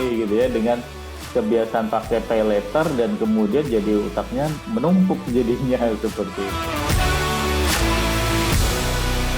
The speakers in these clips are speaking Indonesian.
gitu ya, dengan kebiasaan pakai pay later dan kemudian jadi utangnya menumpuk jadinya seperti itu.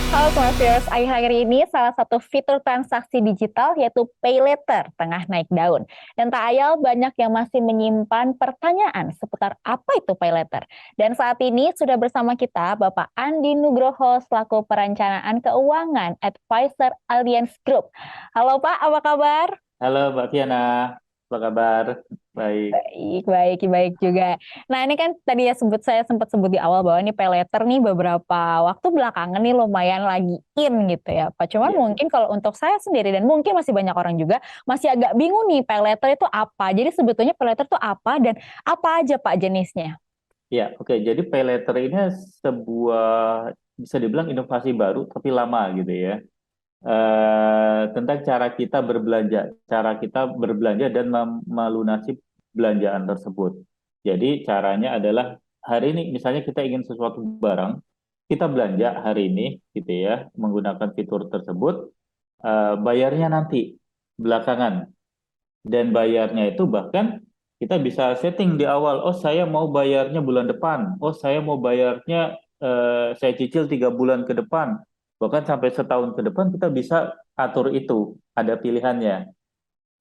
Halo Smart Viewers, akhir-akhir ini salah satu fitur transaksi digital yaitu Pay Later tengah naik daun. Dan tak ayal banyak yang masih menyimpan pertanyaan seputar apa itu Pay Later. Dan saat ini sudah bersama kita Bapak Andi Nugroho selaku perencanaan keuangan advisor Allianz Group. Halo Pak, apa kabar? Halo Mbak Tiana, apa kabar? Baik. Baik, baik, baik juga. Nah, ini kan tadi ya saya sempat sebut di awal bahwa ini pay later nih beberapa waktu belakangan nih lumayan lagi in gitu ya, Pak. Cuman Ya, mungkin kalau untuk saya sendiri dan mungkin masih banyak orang juga masih agak bingung nih pay later itu apa. Jadi sebetulnya pay later itu apa dan apa aja Pak jenisnya? ya, oke. Jadi pay later ini sebuah bisa dibilang inovasi baru tapi lama gitu ya. Tentang cara kita berbelanja dan melunasi belanjaan tersebut. Jadi caranya adalah hari ini misalnya kita ingin sesuatu barang, kita belanja hari ini gitu ya, menggunakan fitur tersebut, bayarnya nanti belakangan. Dan bayarnya itu bahkan kita bisa setting di awal, oh saya mau bayarnya bulan depan, oh saya mau bayarnya saya cicil 3 bulan ke depan, bahkan sampai setahun ke depan kita bisa atur itu, ada pilihannya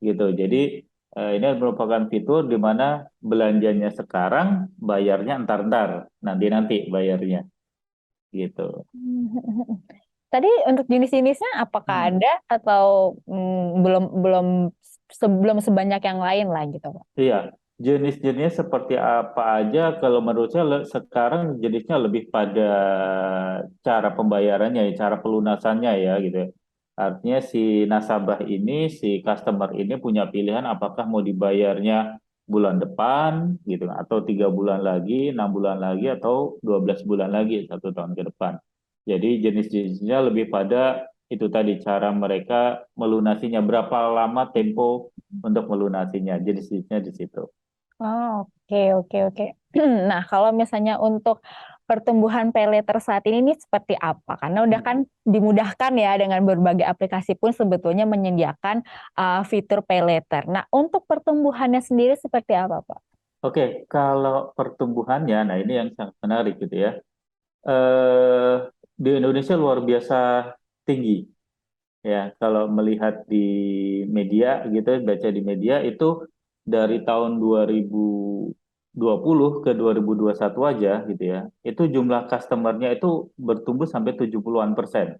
gitu. Jadi ini merupakan fitur di mana belanjanya sekarang, bayarnya entar-entar, nanti-nanti bayarnya gitu. Tadi untuk jenis-jenisnya apakah Hmm. ada atau belum belum sebelum sebanyak yang lain lah gitu Pak? Iya, jenis-jenisnya seperti apa aja? Kalau menurut saya sekarang jenisnya lebih pada cara pembayarannya, ya, cara pelunasannya ya gitu ya. Artinya si nasabah ini, si customer ini punya pilihan apakah mau dibayarnya bulan depan gitu, atau 3 bulan lagi, 6 bulan lagi, atau 12 bulan lagi, 1 tahun ke depan. Jadi jenis-jenisnya lebih pada itu tadi cara mereka melunasinya, berapa lama tempo untuk melunasinya. Jenis-jenisnya di situ. Oh, oke, oke, oke. Nah, kalau misalnya untuk pertumbuhan pay later saat ini nih seperti apa? Karena udah kan dimudahkan ya dengan berbagai aplikasi pun sebetulnya menyediakan fitur pay later. Nah, untuk pertumbuhannya sendiri seperti apa, Pak? Oke, kalau pertumbuhannya, nah ini yang sangat menarik gitu ya. Eh, di Indonesia luar biasa tinggi ya. Kalau melihat di media gitu, baca di media itu dari tahun 2020 ke 2021 aja gitu ya. Itu jumlah customernya itu bertumbuh sampai 70-an%.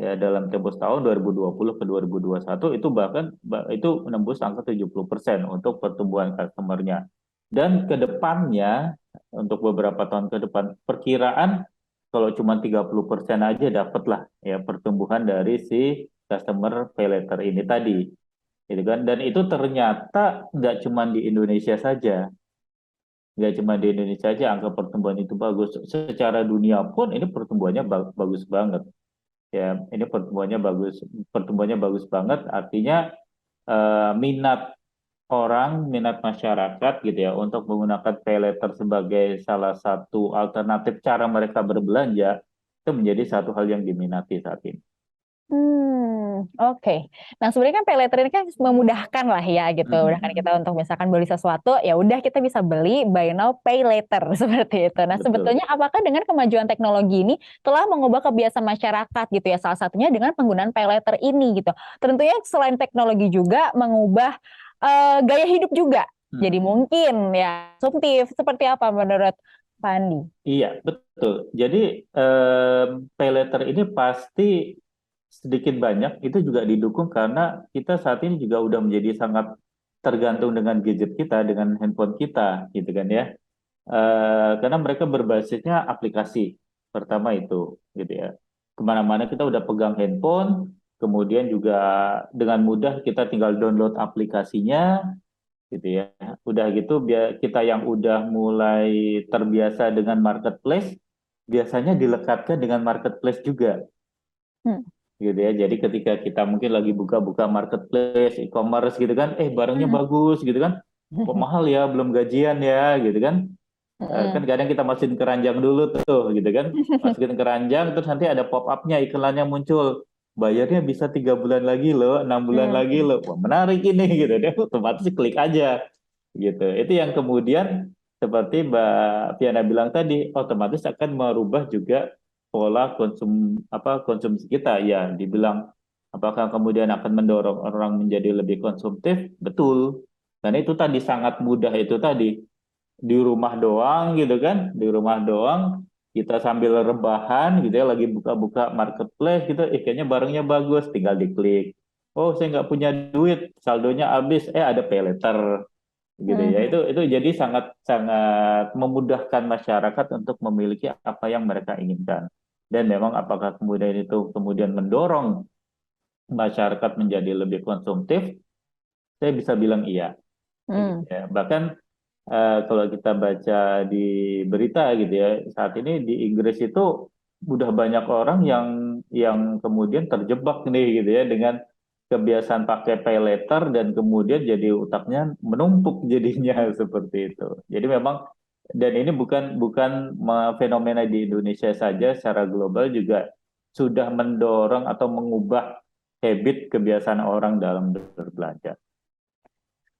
Ya, dalam tempo setahun 2020 ke 2021 itu bahkan itu menembus angka 70% untuk pertumbuhan customernya. Dan ke depannya untuk beberapa tahun ke depan perkiraan kalau cuma 30% aja dapatlah ya pertumbuhan dari si customer pay later ini tadi. Gitu kan? Dan itu ternyata nggak cuma di Indonesia saja. Nggak cuma di Indonesia saja angka pertumbuhan itu bagus. Secara dunia pun ini pertumbuhannya bagus banget. Ya, ini pertumbuhannya bagus banget. Artinya minat orang, minat masyarakat gitu ya untuk menggunakan paylater sebagai salah satu alternatif cara mereka berbelanja itu menjadi satu hal yang diminati saat ini. Oke. Nah, sebenarnya kan pay later ini kan memudahkan lah ya gitu. Memudahkan kita untuk misalkan beli sesuatu, ya udah kita bisa beli buy now pay later seperti itu. Nah, Betul. sebetulnya apakah dengan kemajuan teknologi ini telah mengubah kebiasaan masyarakat gitu ya? Salah satunya dengan penggunaan pay later ini gitu. Tentunya selain teknologi juga mengubah gaya hidup juga. Jadi Hmm. mungkin ya konsumtif seperti apa menurut Pak Andi? Iya, betul. Jadi paylater ini pasti sedikit banyak itu juga didukung karena kita saat ini juga udah menjadi sangat tergantung dengan gadget kita, dengan handphone kita, gitu kan ya. Karena mereka berbasisnya aplikasi pertama itu gitu ya, kemana-mana kita udah pegang handphone, kemudian juga dengan mudah kita tinggal download aplikasinya gitu ya. Udah gitu biar kita yang udah mulai terbiasa dengan marketplace biasanya dilekatkan dengan marketplace juga Hmm. gitu ya. Jadi ketika kita mungkin lagi buka-buka marketplace e-commerce gitu kan, barangnya Hmm. bagus gitu kan, kok mahal ya, belum gajian ya gitu kan. Kan Hmm. kadang kita masukin keranjang dulu tuh gitu kan, masukin keranjang terus nanti ada pop upnya iklannya muncul, bayarnya bisa 3 bulan lagi loh, 6 bulan Hmm. lagi loh. Wah, menarik ini gitu. Dia otomatis klik aja gitu. Itu yang kemudian seperti Mbak Piana bilang tadi, otomatis akan merubah juga pola konsumsi kita. Ya, dibilang apakah kemudian akan mendorong orang menjadi lebih konsumtif? Betul. Karena itu tadi sangat mudah itu tadi di rumah doang gitu kan, di rumah doang kita sambil rebahan gitu ya, lagi buka-buka marketplace gitu, kayaknya barangnya bagus, tinggal diklik. Oh, saya nggak punya duit, saldonya habis, ada pay letter gitu ya. Hmm. Itu jadi sangat sangat memudahkan masyarakat untuk memiliki apa yang mereka inginkan. Dan memang apakah kemudian itu kemudian mendorong masyarakat menjadi lebih konsumtif? Saya bisa bilang iya. Gitu Hmm. ya. Bahkan kalau kita baca di berita gitu ya, saat ini di Inggris itu udah banyak orang yang kemudian terjebak nih gitu ya dengan kebiasaan pakai pay later dan kemudian jadi utangnya menumpuk jadinya seperti itu. Jadi memang dan ini bukan bukan fenomena di Indonesia saja, secara global juga sudah mendorong atau mengubah habit kebiasaan orang dalam berbelanja.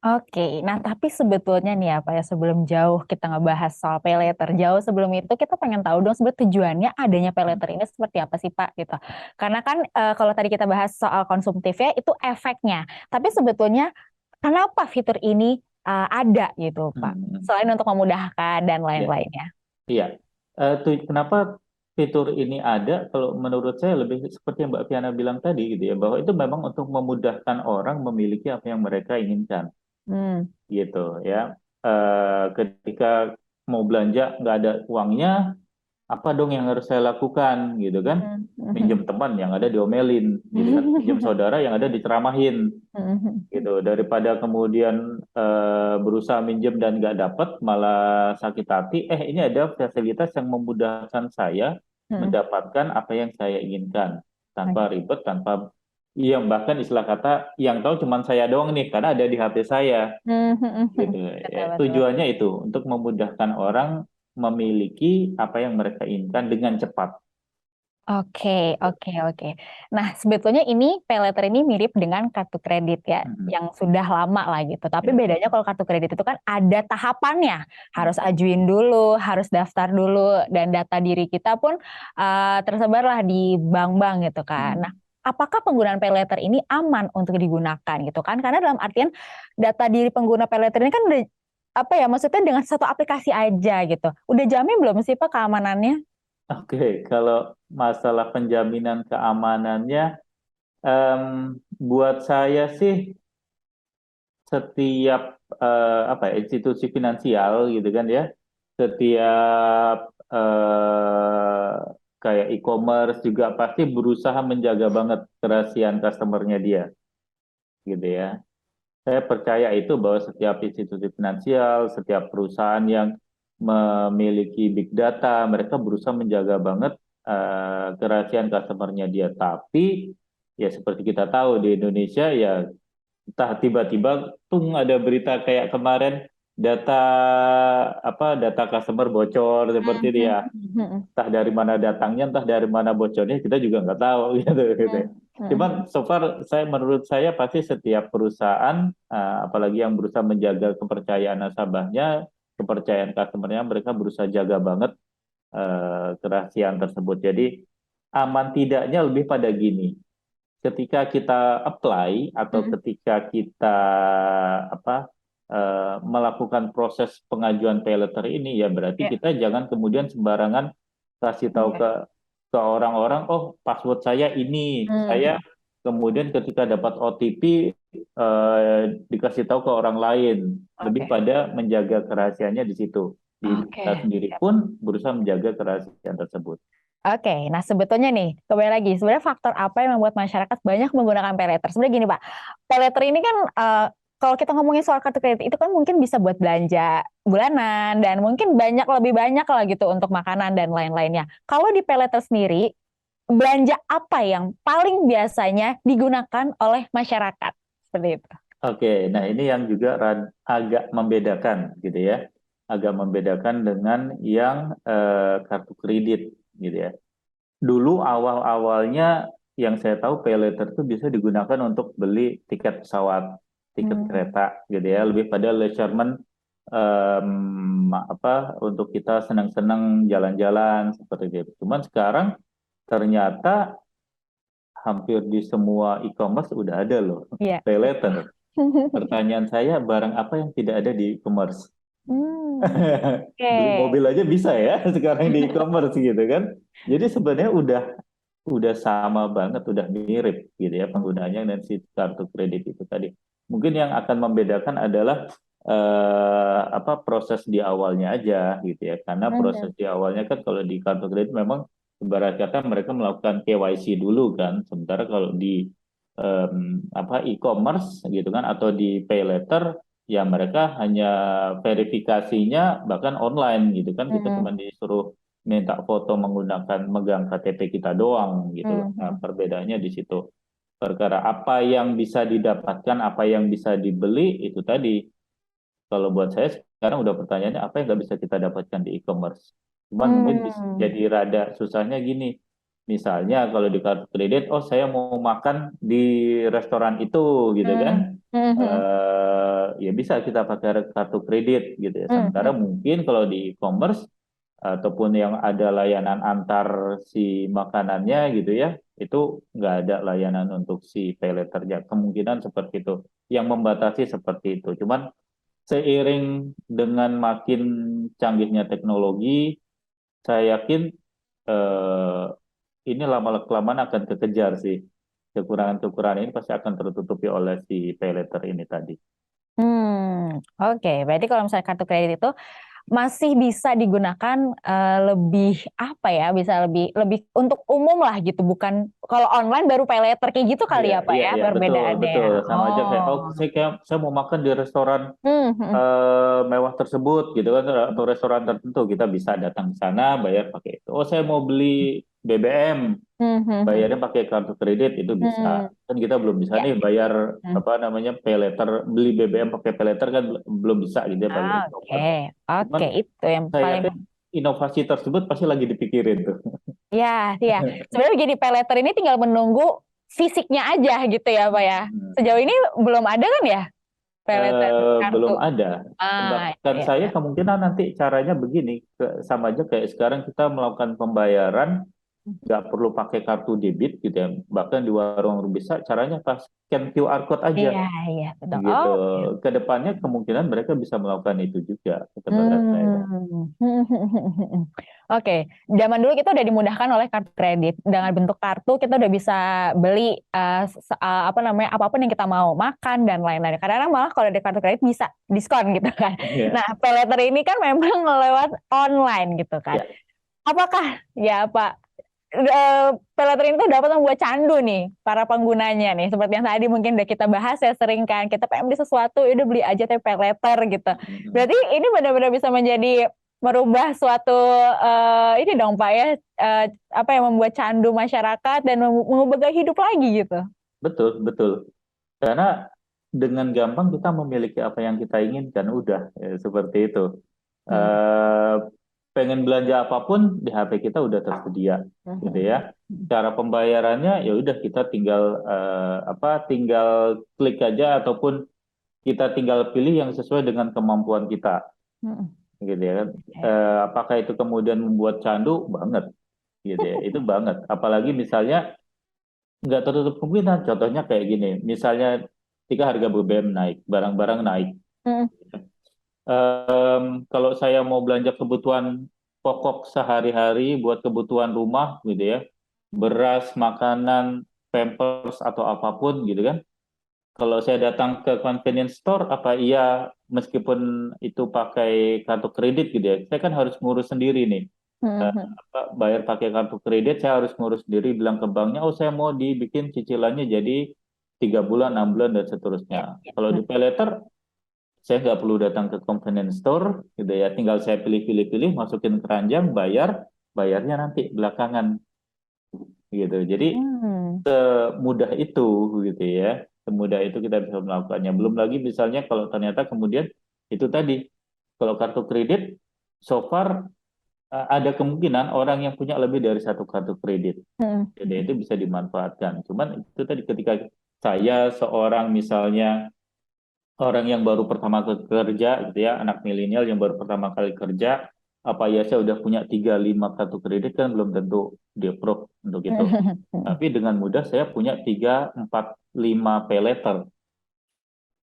Oke, nah tapi sebetulnya nih apa ya sebelum jauh kita ngebahas soal pay later, jauh sebelum itu kita pengen tahu dong sebetulnya tujuannya adanya pay later ini seperti apa sih Pak gitu. Karena kan kalau tadi kita bahas soal konsumtifnya itu efeknya, tapi sebetulnya kenapa fitur ini ada gitu Pak? Hmm. Selain untuk memudahkan dan Ya. lain-lainnya. Iya, kenapa fitur ini ada? Kalau menurut saya lebih seperti yang Mbak Piana bilang tadi gitu ya, bahwa itu memang untuk memudahkan orang memiliki apa yang mereka inginkan, Hmm. gitu ya. Ketika mau belanja nggak ada uangnya, apa dong yang harus saya lakukan, gitu kan? Minjem teman yang ada diomelin, gitu kan? Minjem saudara yang ada diceramahin, gitu daripada kemudian berusaha minjem dan nggak dapat malah sakit hati ini ada fasilitas yang memudahkan saya mendapatkan apa yang saya inginkan tanpa ribet tanpa yang bahkan istilah kata yang tahu cuma saya doang nih karena ada di HP saya gitu Betul, ya betul. tujuannya itu untuk memudahkan orang memiliki apa yang mereka inginkan dengan cepat. Oke, oke, oke. Nah, sebetulnya ini paylater ini mirip dengan kartu kredit ya, Mhm. yang sudah lama lah gitu. Tapi Ya. bedanya kalau kartu kredit itu kan ada tahapannya. Harus ajuin dulu, harus daftar dulu, dan data diri kita pun tersebarlah di bank-bank gitu kan. Nah, Mhm. apakah penggunaan paylater ini aman untuk digunakan gitu kan? Karena dalam artian data diri pengguna paylater ini kan udah, apa ya, maksudnya dengan satu aplikasi aja gitu. Udah jamin belum sih Pak keamanannya? Oke, kalau masalah penjaminan keamanannya, em, buat saya sih setiap apa ya, institusi finansial gitu kan ya, setiap eh, kayak e-commerce juga pasti berusaha menjaga banget kerahasiaan customernya dia, gitu ya. Saya percaya itu bahwa setiap institusi finansial, setiap perusahaan yang memiliki big data, mereka berusaha menjaga banget kerahasiaan customernya dia. Tapi ya seperti kita tahu di Indonesia ya entah tiba-tiba tung ada berita kayak kemarin data data customer bocor seperti itu ya. Entah dari mana datangnya, entah dari mana bocornya kita juga nggak tahu gitu. Cuman so far menurut saya pasti setiap perusahaan apalagi yang berusaha menjaga kepercayaan nasabahnya, kepercayaan customernya mereka berusaha jaga banget kerahasiaan tersebut. Jadi aman tidaknya lebih pada gini ketika kita apply atau ketika kita melakukan proses pengajuan pay letter ini ya berarti Ya. kita jangan kemudian sembarangan kasih tahu Oke. ke orang-orang oh password saya ini Hmm. saya kemudian ketika dapat OTP dikasih tahu ke orang lain lebih Oke. pada menjaga kerahasiaannya di situ diri kita Oke. sendiri pun berusaha menjaga kerahasiaan tersebut. Oke, nah sebetulnya nih, kembali lagi, sebenarnya faktor apa yang membuat masyarakat banyak menggunakan paylater? Sebenarnya gini Pak, paylater ini kan kalau kita ngomongin soal kartu kredit itu kan mungkin bisa buat belanja bulanan dan mungkin lebih banyak lah gitu untuk makanan dan lain-lainnya. Kalau di paylater sendiri, belanja apa yang paling biasanya digunakan oleh masyarakat? Seperti itu. Oke, nah ini yang juga agak membedakan gitu ya, agak membedakan dengan yang kartu kredit gitu ya. Dulu awal-awalnya yang saya tahu pay later itu bisa digunakan untuk beli tiket pesawat, tiket Hmm. kereta gitu ya, lebih pada leisure apa untuk kita senang-senang jalan-jalan seperti itu. Cuman sekarang ternyata hampir di semua e-commerce udah ada loh Iya. pay later. Pertanyaan saya, barang apa yang tidak ada di e-commerce? Hmm. Beli Oke. mobil aja bisa ya sekarang di e-commerce gitu kan. Jadi sebenarnya udah sama banget, udah mirip gitu ya penggunaannya dan si kartu kredit itu tadi. Mungkin yang akan membedakan adalah apa proses di awalnya aja gitu ya. Karena Hmm. proses di awalnya kan kalau di kartu kredit memang ibarat kata mereka melakukan KYC dulu kan. Sementara kalau di apa e-commerce gitu kan atau di pay later ya mereka hanya verifikasinya bahkan online gitu kan kita Hmm. cuma disuruh minta foto menggunakan megang KTP kita doang gitu loh. Nah, Hmm. perbedaannya di situ. Perkara apa yang bisa didapatkan, apa yang bisa dibeli itu tadi. Kalau buat saya sekarang udah pertanyaannya apa yang nggak bisa kita dapatkan di e-commerce. Cuman mungkin Hmm. jadi rada susahnya gini. Misalnya kalau di kartu kredit, oh saya mau makan di restoran itu gitu kan. Hmm. Hmm. Ya bisa kita pakai kartu kredit gitu ya. Hmm. Sementara Hmm. mungkin kalau di e-commerce ataupun yang ada layanan antar si makanannya gitu ya, itu nggak ada layanan untuk si pay later ya. Kemungkinan seperti itu. Yang membatasi seperti itu. Cuman seiring dengan makin canggihnya teknologi, saya yakin eh, ini lama-kelamaan akan kekejar sih. Kekurangan-kekurangan ini pasti akan tertutupi oleh si pay later ini tadi. Oke. Berarti kalau misalnya kartu kredit itu masih bisa digunakan lebih apa ya? Bisa lebih lebih untuk umum lah gitu, bukan kalau online baru pay later kayak gitu kali Iya, ya Pak iya, ya iya, betul, perbedaannya. betul. Sama aja kayak, oh, Oh. saya mau makan di restoran Hmm. Hmm. mewah tersebut gitu kan atau restoran tertentu kita bisa datang ke sana bayar pakai itu. Oh saya mau beli BBM Hmm. Hmm. bayarnya pakai kartu kredit itu bisa. Hmm. Kan kita belum bisa Ya. nih bayar Hmm. apa namanya pay later beli BBM pakai pay later kan belum bisa gitu ya pakai Oke, e-commerce. Cuman oke itu yang saya paling. yakin inovasi tersebut pasti lagi dipikirin tuh. Ya, ya. Sebenarnya begini, pay letter ini tinggal menunggu fisiknya aja gitu ya, Pak ya. Sejauh ini belum ada kan ya pay letter kartu. Belum ada. Ah, Tebakan ya, saya ya. kemungkinan nanti caranya begini, sama aja kayak sekarang kita melakukan pembayaran nggak perlu pakai kartu debit gitu ya. Bahkan di warung bisa caranya pas scan QR code aja Iya, iya, betul. gitu. Oke. Kedepannya kemungkinan mereka bisa melakukan itu juga, ketebakan saya. Hmm. Oke, zaman dulu kita udah dimudahkan oleh kartu kredit. Dengan bentuk kartu kita udah bisa beli apa namanya apapun yang kita mau, makan dan lain-lain. Kadang-kadang malah kalau ada kartu kredit bisa diskon gitu kan. Ya, Nah, pay letter ini kan memang lewat online gitu kan. ya. Apakah ya Pak Peletrin itu dapat membuat candu nih para penggunanya nih seperti yang tadi mungkin udah kita bahas ya sering kan kita pengen beli sesuatu ya udah beli aja teh peleter gitu. Berarti ini benar-benar bisa menjadi merubah suatu ini dong Pak ya apa yang membuat candu masyarakat dan mengubah gaya hidup lagi gitu. Betul, betul. Karena dengan gampang kita memiliki apa yang kita inginkan, udah seperti itu. Hmm. Eh, Pengen belanja apapun di HP kita udah tersedia, gitu Hmm. ya. Cara pembayarannya ya udah kita tinggal apa, tinggal klik aja ataupun kita tinggal pilih yang sesuai dengan kemampuan kita, Hmm. gitu ya kan. Oke. Apakah itu kemudian membuat candu? Banget, gitu ya. Itu banget. Apalagi misalnya nggak tertutup kemungkinan. Contohnya kayak gini, misalnya ketika harga BBM naik, barang-barang naik. Hmm. Kalau saya mau belanja kebutuhan pokok sehari-hari buat kebutuhan rumah gitu ya, beras, makanan, pampers atau apapun gitu kan. Kalau saya datang ke convenience store, apa iya meskipun itu pakai kartu kredit gitu ya, saya kan harus ngurus sendiri nih. Hmm. Bayar pakai kartu kredit, saya harus ngurus sendiri, bilang ke banknya, oh saya mau dibikin cicilannya jadi 3 bulan, 6 bulan, dan seterusnya. Ya, ya. Kalau di pay letter, saya nggak perlu datang ke convenience store, gitu ya. Tinggal saya pilih-pilih-pilih, masukin keranjang, bayarnya nanti belakangan, gitu. Jadi Hmm. mudah itu, gitu ya. Semudah itu kita bisa melakukannya. Belum lagi misalnya kalau ternyata kemudian itu tadi, kalau kartu kredit, so far ada kemungkinan orang yang punya lebih dari satu kartu kredit. Mm, Jadi itu bisa dimanfaatkan. Cuman itu tadi ketika saya seorang misalnya orang yang baru pertama kerja gitu ya, anak milenial yang baru pertama kali kerja, apa ya saya udah punya 3 5 kartu kredit kan belum tentu di approve untuk itu. mm. Tapi dengan mudah saya punya 3 4 5 pay letter.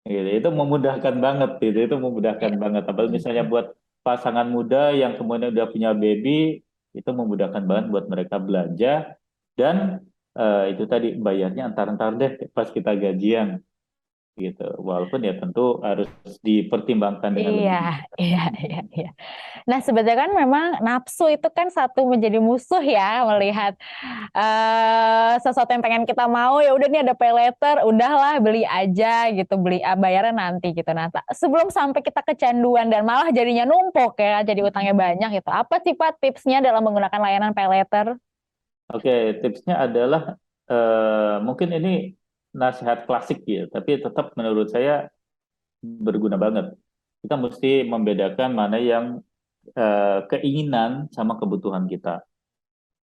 Gitu. Itu memudahkan banget gitu. Itu memudahkan Iya. banget. Apalagi misalnya Mm. buat pasangan muda yang kemudian udah punya baby, itu memudahkan banget buat mereka belanja dan itu tadi bayarnya antar-antar deh pas kita gajian gitu. Walaupun ya tentu harus dipertimbangkan dengan Iya, lebih bijak. iya, iya, iya. Nah, sebenarnya kan memang nafsu itu kan satu menjadi musuh ya, melihat sesuatu yang pengen kita mau, ya udah nih ada pay later, udahlah beli aja gitu, beli bayarnya nanti gitu. Nah, sebelum sampai kita kecanduan dan malah jadinya numpuk ya, jadi utangnya banyak gitu. Apa sih Pak tipsnya dalam menggunakan layanan pay later? Oke, tipsnya adalah mungkin ini nasihat klasik ya, tapi tetap menurut saya berguna banget. Kita mesti membedakan mana yang keinginan sama kebutuhan kita.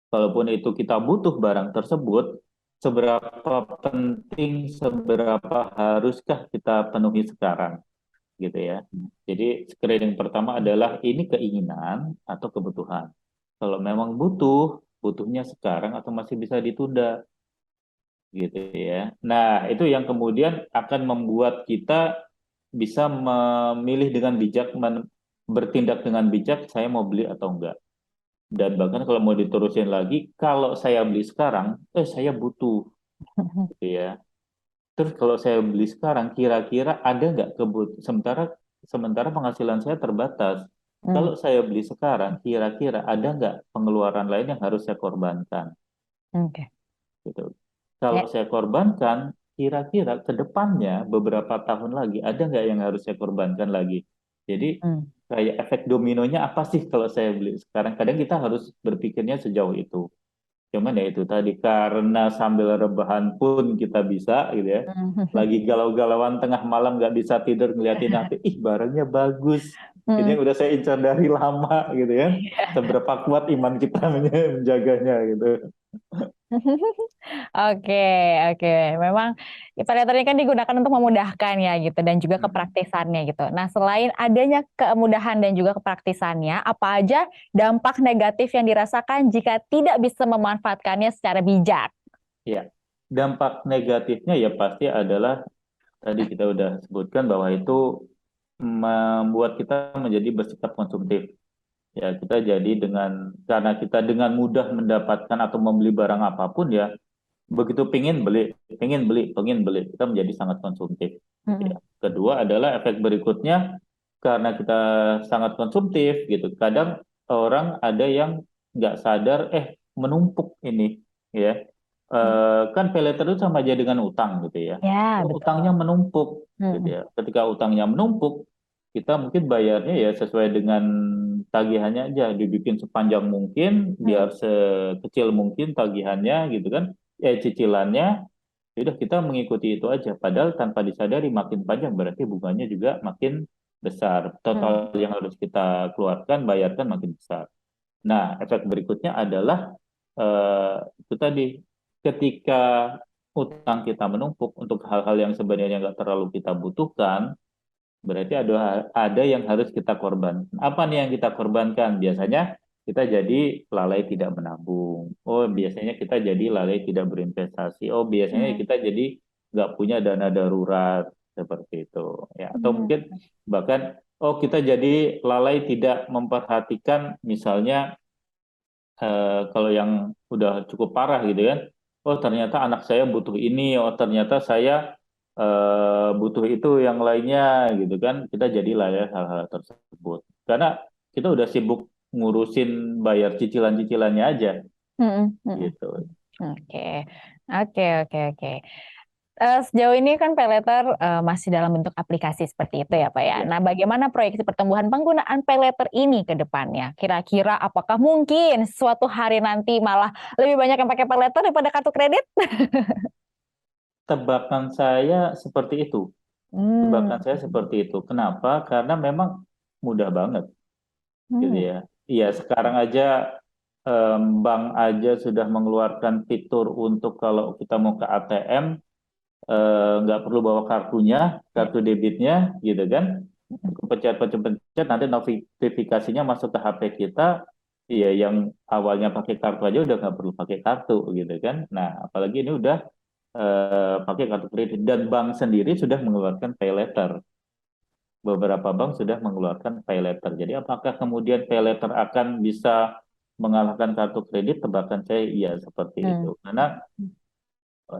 Kalaupun itu kita butuh barang tersebut, seberapa penting, seberapa haruskah kita penuhi sekarang, gitu ya. Jadi screening pertama adalah ini keinginan atau kebutuhan. Kalau memang butuh, butuhnya sekarang atau masih bisa ditunda, gitu ya. Nah, itu yang kemudian akan membuat kita bisa memilih dengan bijak, bertindak dengan bijak, saya mau beli atau enggak. Dan bahkan kalau mau diterusin lagi, kalau saya beli sekarang, saya butuh, gitu ya. Terus kalau saya beli sekarang, kira-kira ada nggak sementara sementara penghasilan saya terbatas. Hmm, Kalau saya beli sekarang, kira-kira ada nggak pengeluaran lain yang harus saya korbankan, oke. gitu. Kalau Ya. saya korbankan, kira-kira ke depannya beberapa tahun lagi ada nggak yang harus saya korbankan lagi. Jadi Hmm. kayak efek dominonya apa sih kalau saya beli sekarang? Kadang kita harus berpikirnya sejauh itu. Cuman ya itu tadi karena sambil rebahan pun kita bisa gitu ya. Lagi galau-galauan tengah malam nggak bisa tidur ngeliatin HP, ih barangnya bagus. Ini Hmm. yang udah saya incar dari lama gitu ya. Seberapa kuat iman kita menjaganya gitu. Oke, oke. Memang pay ini kan digunakan untuk memudahkan ya gitu dan juga Hmm. kepraktisannya gitu. Nah, selain adanya kemudahan dan juga kepraktisannya, apa aja dampak negatif yang dirasakan jika tidak bisa memanfaatkannya secara bijak? Ya, dampak negatifnya ya pasti adalah tadi kita udah sebutkan bahwa itu membuat kita menjadi bersikap konsumtif. Ya, kita jadi karena kita dengan mudah mendapatkan atau membeli barang apapun ya, begitu pingin beli, pingin beli, kita menjadi sangat konsumtif. Mm-mm. Ya. Kedua adalah efek berikutnya, karena kita sangat konsumtif gitu. Kadang orang ada yang nggak sadar, menumpuk ini, ya. Kan paylater itu sama aja dengan utang gitu ya. Ya, Utangnya betul. menumpuk gitu Mm-mm. ya. Ketika utangnya menumpuk, kita mungkin bayarnya ya sesuai dengan tagihannya aja, dibikin sepanjang mungkin, biar Mm. sekecil mungkin tagihannya gitu kan, cicilannya, ya udah kita mengikuti itu aja. Padahal tanpa disadari makin panjang berarti bunganya juga makin besar. Mm. Total yang harus kita keluarkan, bayarkan makin besar. Nah, efek berikutnya adalah itu tadi, ketika utang kita menumpuk untuk hal-hal yang sebenarnya nggak terlalu kita butuhkan, berarti ada yang harus kita korbankan. Apa nih yang kita korbankan? Biasanya kita jadi lalai tidak menabung. Oh, biasanya kita jadi lalai tidak berinvestasi. Oh, biasanya Mm. kita jadi nggak punya dana darurat seperti itu. Ya, atau Mm. mungkin bahkan kita jadi lalai tidak memperhatikan misalnya kalau yang udah cukup parah gitu kan. Oh, ternyata anak saya butuh ini. Oh, ternyata saya butuh itu yang lainnya gitu kan. Kita jadi lalai hal-hal tersebut. Karena kita udah sibuk ngurusin bayar cicilan-cicilannya aja Mm. Mm. gitu. Oke, oke, oke, oke. Sejauh ini kan paylater masih dalam bentuk aplikasi seperti itu ya Pak ya. Ya. Nah, bagaimana proyeksi pertumbuhan penggunaan paylater ini ke depannya? Kira-kira apakah mungkin suatu hari nanti malah lebih banyak yang pakai paylater daripada kartu kredit? Tebakan saya seperti itu. Hmm. Tebakan saya seperti itu. Kenapa? Karena memang mudah banget gitu Hmm. ya. Iya, sekarang aja bank aja sudah mengeluarkan fitur untuk kalau kita mau ke ATM nggak perlu bawa kartunya, Ya. kartu debitnya, gitu kan? Pencet-pencet nanti notifikasinya masuk ke HP kita. Iya, yang awalnya pakai kartu aja udah nggak perlu pakai kartu, gitu kan? Nah, apalagi ini udah pakai kartu kredit dan bank sendiri sudah mengeluarkan pay letter. Beberapa bank sudah mengeluarkan pay letter. Jadi apakah kemudian pay letter akan bisa mengalahkan kartu kredit? Tebakan saya iya seperti itu. Hmm. Karena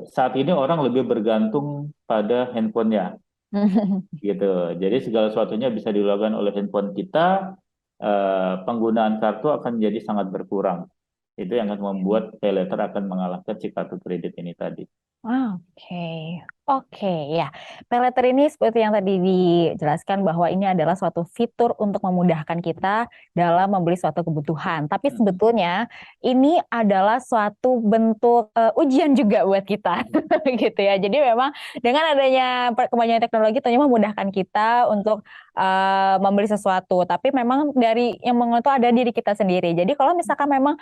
saat ini orang lebih bergantung pada handphonenya gitu. Jadi segala sesuatunya bisa dilakukan oleh handphone kita, penggunaan kartu akan menjadi sangat berkurang. Itu yang akan membuat pay letter akan mengalahkan si kartu kredit ini tadi. Oke, oke ya. Paylater ini seperti yang tadi dijelaskan bahwa ini adalah suatu fitur untuk memudahkan kita dalam membeli suatu kebutuhan. Tapi Hmm. sebetulnya ini adalah suatu bentuk ujian juga buat kita, gitu ya. Jadi memang dengan adanya kemajuan teknologi tentunya memudahkan kita untuk membeli sesuatu. Tapi memang dari yang mengontrol ada diri kita sendiri. Jadi kalau misalkan memang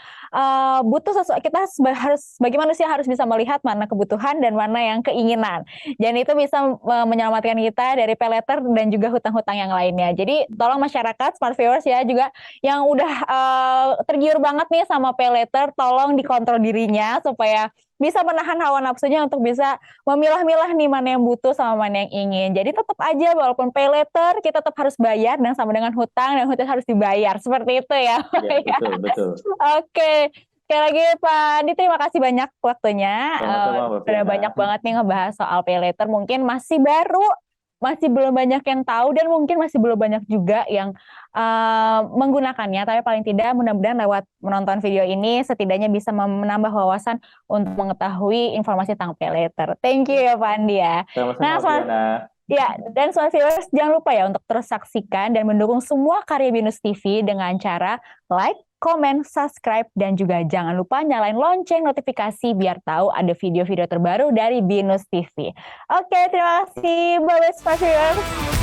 butuh sesuatu, kita harus sebagai manusia harus bisa melihat mana kebutuhan dan mana yang keinginan. Dan itu bisa menyelamatkan kita dari paylater dan juga hutang-hutang yang lainnya. Jadi tolong masyarakat smart viewers ya juga yang udah tergiur banget nih sama paylater, tolong dikontrol dirinya supaya bisa menahan hawa nafsunya untuk bisa memilah-milah nih mana yang butuh sama mana yang ingin. Jadi tetap aja walaupun paylater kita tetap harus bayar dan sama dengan hutang dan hutang harus dibayar. Seperti itu ya. Ya, betul, betul. Oke, sekali lagi Pak Andi terima kasih banyak waktunya. Sama-sama, Mbak Udah Fiana. banyak banget nih ngebahas soal pay later. Mungkin masih baru, masih belum banyak yang tahu dan mungkin masih belum banyak juga yang menggunakannya. Tapi paling tidak mudah-mudahan lewat menonton video ini setidaknya bisa menambah wawasan untuk mengetahui informasi tentang pay later. Thank you ya Pak Andi ya. Sama-sama, Nah, Mbak Fiana. ya, dan Smart Viewers jangan lupa ya untuk terus saksikan dan mendukung semua karya Binus TV dengan cara like, komen, subscribe, dan juga jangan lupa nyalain lonceng notifikasi biar tahu ada video-video terbaru dari Binus TV. Oke, terima kasih. Bye-bye Smart Viewers.